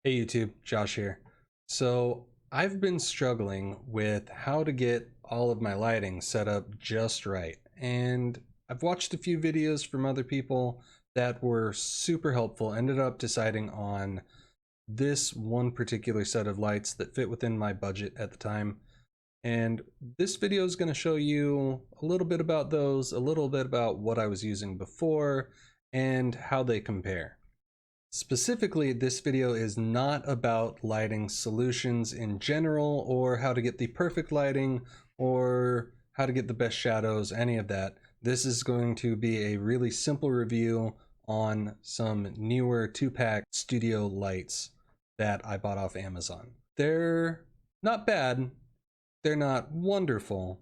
Hey YouTube, Josh here. So I've been struggling with how to get all of my lighting set up just right. And I've watched a few videos from other people that were super helpful, ended up deciding on this one particular set of lights that fit within my budget at the time. And this video is going to show you a little bit about those, a little bit about what I was using before, and how they compare. Specifically, this video is not about lighting solutions in general or how to get the perfect lighting or how to get the best shadows, any of that. This is going to be a really simple review on some Neewer 2-pack studio lights that I bought off Amazon. They're not bad, they're not wonderful,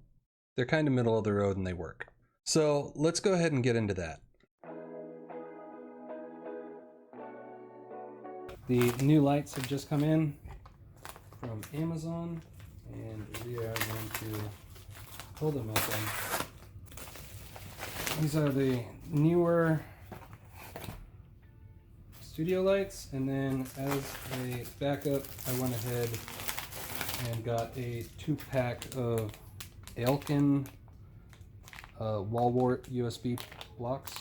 they're kind of middle of the road and they work. So let's go ahead and get into that. The new lights have just come in from Amazon, and we are going to pull them open. These are the Neewer studio lights, and then as a backup, I went ahead and got a 2-pack of Elkin wall wart USB blocks.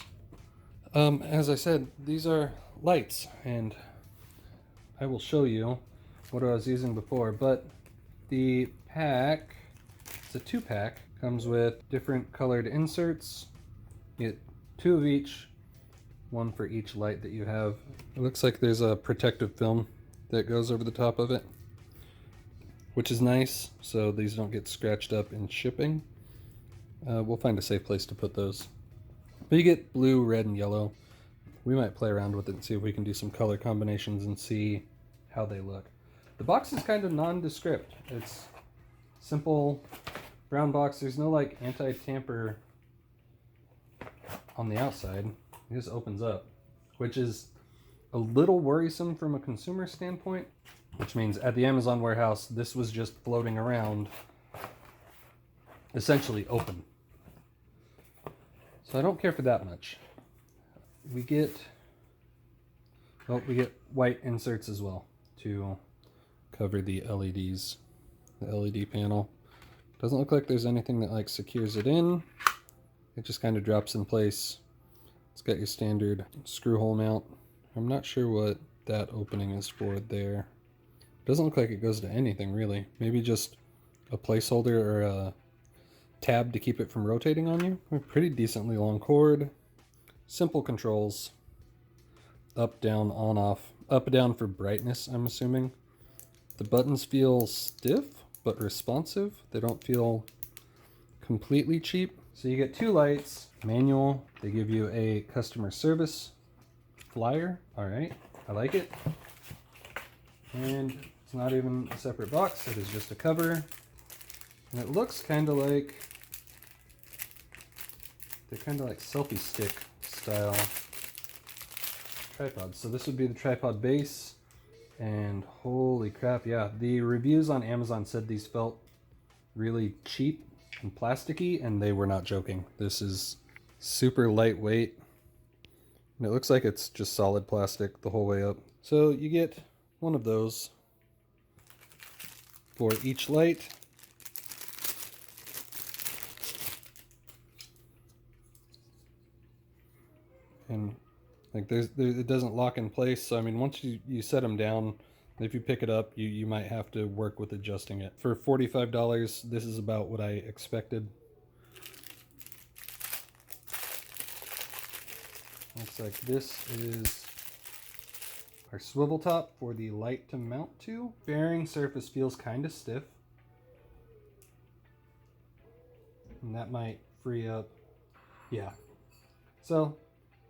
As I said, these are lights, and I will show you what I was using before, but the pack, it's a 2-pack, comes with different colored inserts. You get 2 of each, one for each light that you have. It looks like there's a protective film that goes over the top of it, which is nice, so these don't get scratched up in shipping. We'll find a safe place to put those. But you get blue, red, and yellow. We might play around with it and see if we can do some color combinations and see how they look. The box is kind of nondescript. It's simple brown box. There's no like anti-tamper on the outside. It just opens up, which is a little worrisome from a consumer standpoint, which means at the Amazon warehouse, this was just floating around, essentially open. So I don't care for that much. We get white inserts as well to cover the LEDs, the LED panel. Doesn't look like there's anything that like secures it in. It just kind of drops in place. It's got your standard screw hole mount. I'm not sure what that opening is for there. Doesn't look like it goes to anything really. Maybe just a placeholder or a tab to keep it from rotating on you. A pretty decently long cord. Simple controls. Up, down, on, off. Up, down for brightness, I'm assuming. The buttons feel stiff, but responsive. They don't feel completely cheap. So you get 2 lights, manual. They give you a customer service flyer. All right, I like it. And it's not even a separate box. It is just a cover. And it looks kind of like, they're kind of like selfie stick style tripods. So this would be the tripod base, and holy crap, yeah, the reviews on Amazon said these felt really cheap and plasticky, and they were not joking. This is super lightweight, and it looks like it's just solid plastic the whole way up. So you get one of those for each light. And like it doesn't lock in place, so I mean once you set them down, if you pick it up, you might have to work with adjusting it. For $45, this is about what I expected. Looks like this is our swivel top for the light to mount to. Bearing surface feels kind of stiff, and that might free up. Yeah, so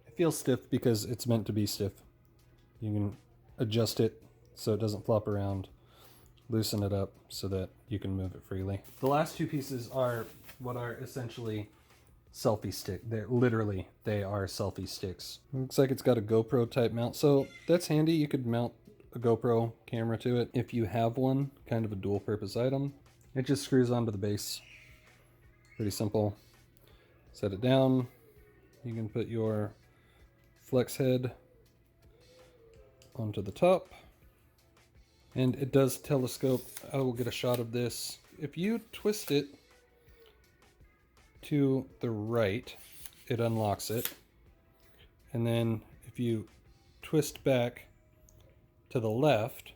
it feels stiff because it's meant to be stiff. You can adjust it so it doesn't flop around, loosen it up so that you can move it freely. The last 2 pieces are what are essentially selfie stick. They are selfie sticks. Looks like it's got a GoPro type mount, so that's handy. You could mount a GoPro camera to it if you have one, kind of a dual purpose item. It just screws onto the base. Pretty simple. Set it down. You can put your flex head onto the top. And it does telescope. I will get a shot of this. If you twist it to the right, it unlocks it. And then if you twist back to the left,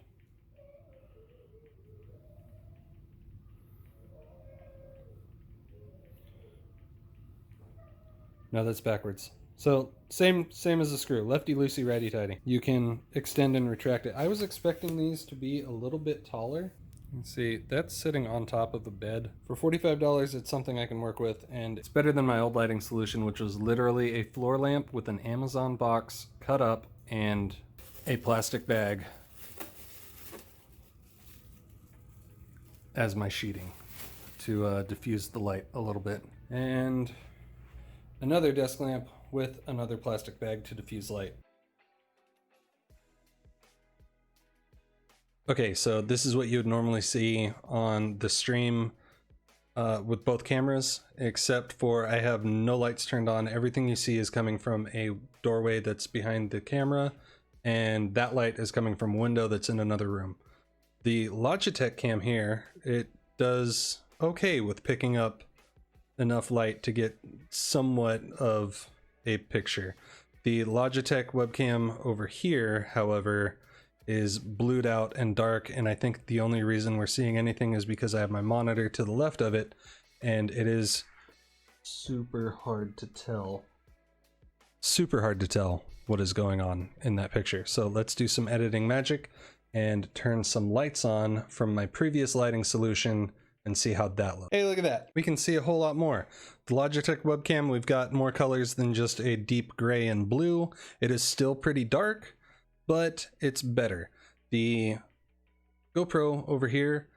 no, that's backwards. So same as the screw, lefty loosey, righty tighty. You can extend and retract it. I was expecting these to be a little bit taller. Let's see, that's sitting on top of the bed. For $45, it's something I can work with, and it's better than my old lighting solution, which was literally a floor lamp with an Amazon box cut up and a plastic bag as my sheeting to diffuse the light a little bit. And another desk lamp with another plastic bag to diffuse light. Okay, so this is what you would normally see on the stream with both cameras, except for I have no lights turned on. Everything you see is coming from a doorway that's behind the camera, and that light is coming from a window that's in another room. The Logitech cam here, it does okay with picking up enough light to get somewhat of a picture. The Logitech webcam over here, however, is blued out and dark, and I think the only reason we're seeing anything is because I have my monitor to the left of it, and it is super hard to tell what is going on in that picture. So let's do some editing magic and turn some lights on from my previous lighting solution and see how that looks. Hey, look at that. We can see a whole lot more. The Logitech webcam, we've got more colors than just a deep gray and blue. It is still pretty dark, but it's better. The GoPro over here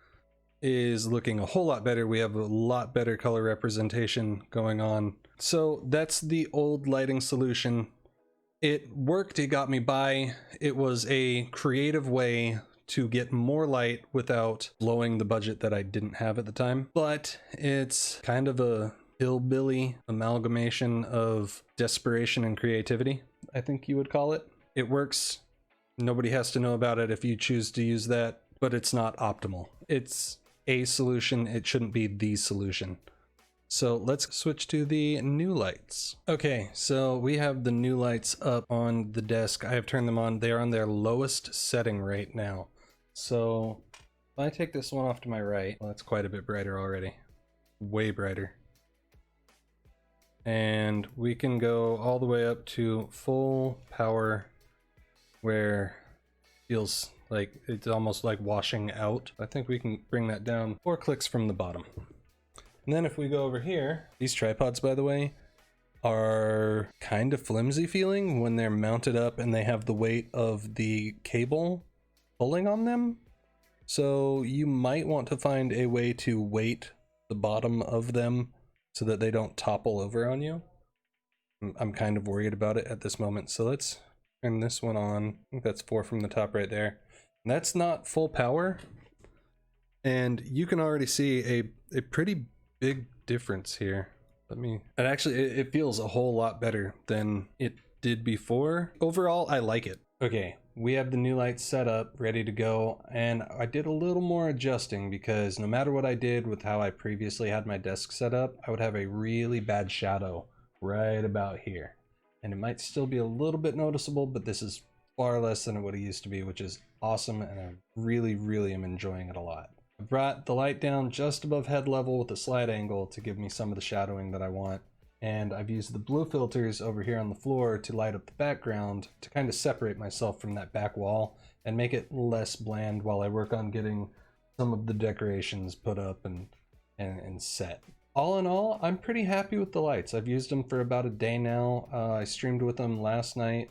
is looking a whole lot better. We have a lot better color representation going on. So that's the old lighting solution. It worked, it got me by. It was a creative way to get more light without blowing the budget that I didn't have at the time. But it's kind of a hillbilly amalgamation of desperation and creativity, I think you would call it. It works. Nobody has to know about it if you choose to use that, but it's not optimal. It's a solution, it shouldn't be the solution. So let's switch to the new lights. Okay, so we have the new lights up on the desk. I have turned them on. They're on their lowest setting right now. So if I take this one off to my right, well, that's quite a bit brighter already. Way brighter. And we can go all the way up to full power, where it feels like it's almost like washing out. I think we can bring that down 4 clicks from the bottom. And then if we go over here, these tripods, by the way, are kind of flimsy feeling when they're mounted up and they have the weight of the cable pulling on them. So you might want to find a way to weight the bottom of them so that they don't topple over on you. I'm kind of worried about it at this moment. So let's turn this one on. I think that's 4 from the top right there. And that's not full power. And you can already see a pretty big difference here. It feels a whole lot better than it did before. Overall, I like it. Okay, we have the new lights set up, ready to go, and I did a little more adjusting because no matter what I did with how I previously had my desk set up, I would have a really bad shadow right about here. And it might still be a little bit noticeable, but this is far less than what it used to be, which is awesome, and I really, really am enjoying it a lot. I brought the light down just above head level with a slight angle to give me some of the shadowing that I want. And I've used the blue filters over here on the floor to light up the background to kind of separate myself from that back wall and make it less bland while I work on getting some of the decorations put up and set. All in all, I'm pretty happy with the lights. I've used them for about a day now. I streamed with them last night,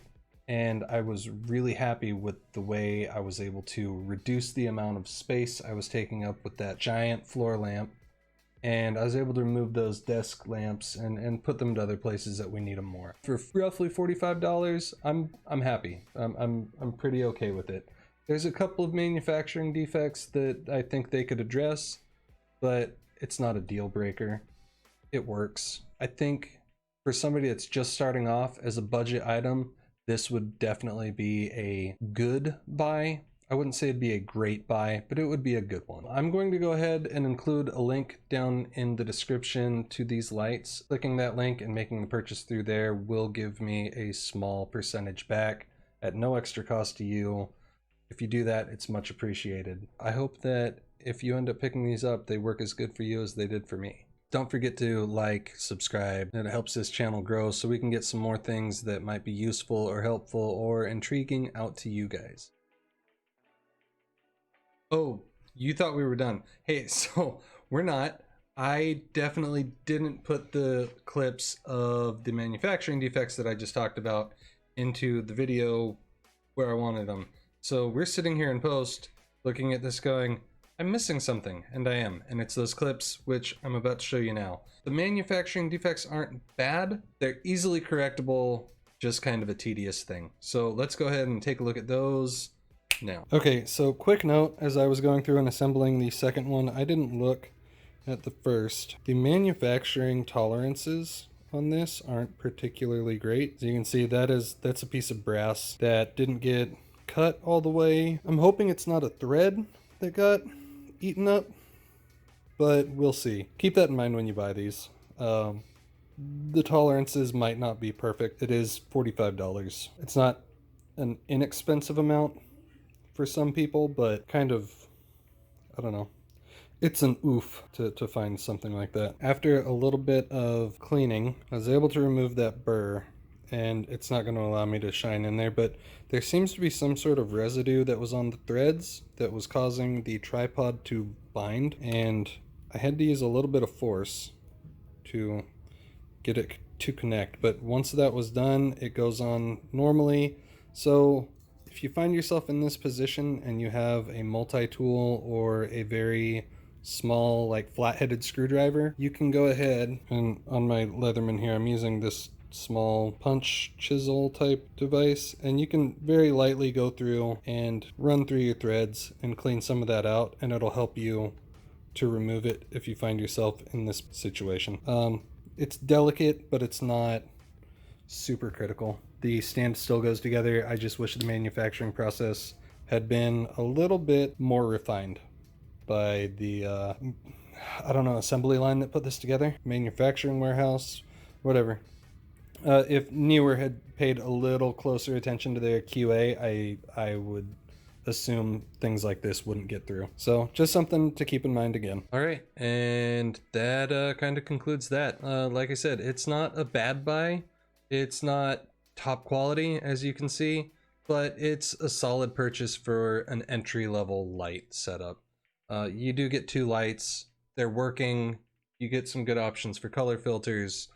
and I was really happy with the way I was able to reduce the amount of space I was taking up with that giant floor lamp. And I was able to remove those desk lamps and put them to other places that we need them more. For roughly $45, I'm happy. I'm pretty okay with it. There's a couple of manufacturing defects that I think they could address, but it's not a deal breaker. It works. I think for somebody that's just starting off as a budget item, this would definitely be a good buy. I wouldn't say it'd be a great buy, but it would be a good one. I'm going to go ahead and include a link down in the description to these lights. Clicking that link and making the purchase through there will give me a small percentage back at no extra cost to you. If you do that, it's much appreciated. I hope that if you end up picking these up, they work as good for you as they did for me. Don't forget to like, subscribe. It helps this channel grow so we can get some more things that might be useful or helpful or intriguing out to you guys. Oh, you thought we were done. Hey, so we're not. I definitely didn't put the clips of the manufacturing defects that I just talked about into the video where I wanted them. So we're sitting here in post looking at this going, I'm missing something, and I am, and it's those clips, which I'm about to show you now. The manufacturing defects aren't bad. They're easily correctable, just kind of a tedious thing. So let's go ahead and take a look at those now. Okay, so quick note, as I was going through and assembling the second one, I didn't look at the first. The manufacturing tolerances on this aren't particularly great. As you can see, that's a piece of brass that didn't get cut all the way. I'm hoping it's not a thread that got eaten up, but we'll see. Keep that in mind when you buy these. The tolerances might not be perfect. It is $45. It's not an inexpensive amount for some people, but kind of, I don't know. It's an oof to find something like that. After a little bit of cleaning, I was able to remove that burr, and it's not going to allow me to shine in there, but there seems to be some sort of residue that was on the threads that was causing the tripod to bind, and I had to use a little bit of force to get it to connect, but once that was done, it goes on normally. So if you find yourself in this position and you have a multi-tool or a very small, like flat-headed screwdriver, you can go ahead, and on my Leatherman here, I'm using this small punch chisel type device, and you can very lightly go through and run through your threads and clean some of that out, and it'll help you to remove it if you find yourself in this situation. It's delicate, but it's not super critical. The stand still goes together. I just wish the manufacturing process had been a little bit more refined by the I don't know, assembly line that put this together, manufacturing warehouse, whatever. If Neewer had paid a little closer attention to their QA, I would assume things like this wouldn't get through. So just something to keep in mind again. All right, and that kind of concludes that. Like I said, it's not a bad buy. It's not top quality, as you can see, but it's a solid purchase for an entry-level light setup. You do get two lights. They're working. You get some good options for color filters.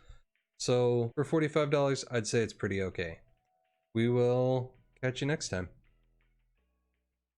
So for $45, I'd say it's pretty okay. We will catch you next time.